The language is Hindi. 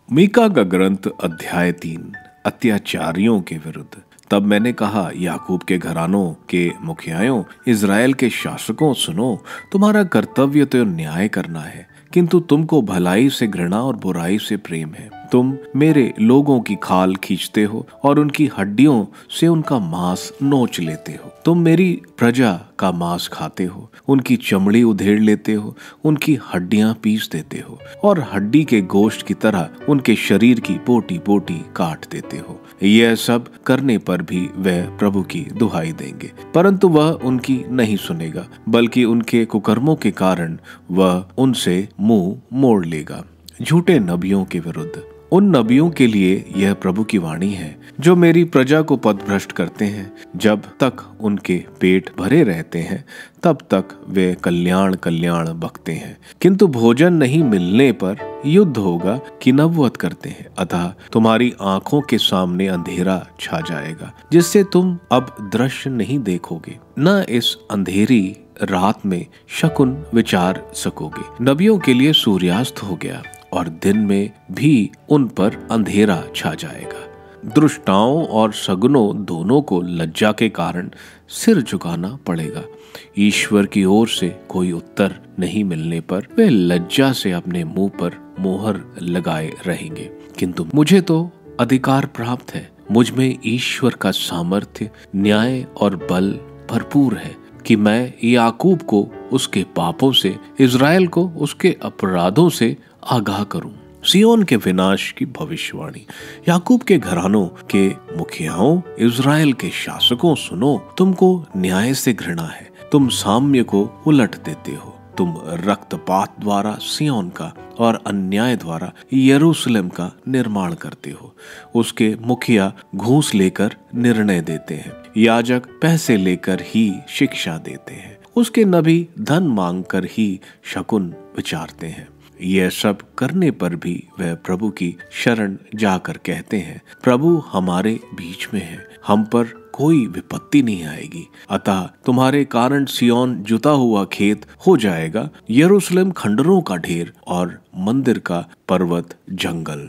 मीका का ग्रंथ अध्याय 3 अत्याचारियों के विरुद्ध। तब मैंने कहा, याकूब के घरानों के मुखियाओं, इज़राइल के शासकों, सुनो, तुम्हारा कर्तव्य तो न्याय करना है, किंतु तुमको भलाई से घृणा और बुराई से प्रेम है। तुम मेरे लोगों की खाल खींचते हो और उनकी हड्डियों से उनका मांस नोच लेते हो। तुम मेरी प्रजा का मांस खाते हो, उनकी चमड़ी उधेड़ लेते हो, उनकी हड्डियां पीस देते हो और हड्डी के गोश्त की तरह उनके शरीर की पोटी पोटी काट देते हो। यह सब करने पर भी वह प्रभु की दुहाई देंगे, परंतु वह उनकी नहीं सुनेगा, बल्कि उनके कुकर्मों के कारण वह उनसे मुंह मोड़ लेगा। झूठे नबियों के विरुद्ध। उन नबियों के लिए यह प्रभु की वाणी है जो मेरी प्रजा को पथभ्रष्ट करते हैं। जब तक उनके पेट भरे रहते हैं तब तक वे कल्याण कल्याण बकते हैं, किंतु भोजन नहीं मिलने पर युद्ध होगा कि नबूवत करते हैं। अतः तुम्हारी आंखों के सामने अंधेरा छा जाएगा, जिससे तुम अब दृश्य नहीं देखोगे, न इस अंधेरी रात में शकुन विचार सकोगे। नबियों के लिए सूर्यास्त हो गया और दिन में भी उन पर अंधेरा छा जाएगा। दृष्टाओं और सगुनों दोनों को लज्जा के कारण सिर झुकाना पड़ेगा। ईश्वर की ओर से कोई उत्तर नहीं मिलने पर वे लज्जा से अपने मुंह पर मोहर लगाए रहेंगे। किंतु मुझे तो अधिकार प्राप्त है, मुझ में ईश्वर का सामर्थ्य, न्याय और बल भरपूर है कि मैं याकूब को उसके पापों से, इज़राइल को उसके अपराधों से आगाह करूं। सियोन के विनाश की भविष्यवाणी। याकूब के घरानों के मुखियाओं, इज़राइल के शासकों, सुनो, तुमको न्याय से घृणा है, तुम साम्य को उलट देते हो। तुम रक्तपात द्वारा सियोन का और अन्याय द्वारा यरूशलेम का निर्माण करते हो। उसके मुखिया घूस लेकर निर्णय देते हैं, याजक पैसे लेकर ही शिक्षा देते हैं, उसके नबी धन मांगकर ही शकुन विचारते हैं। यह सब करने पर भी वह प्रभु की शरण जाकर कहते हैं, प्रभु हमारे बीच में है, हम पर कोई विपत्ति नहीं आएगी। अतः तुम्हारे कारण सियोन जुता हुआ खेत हो जाएगा, यरूशलेम खंडरों का ढेर और मंदिर का पर्वत जंगल।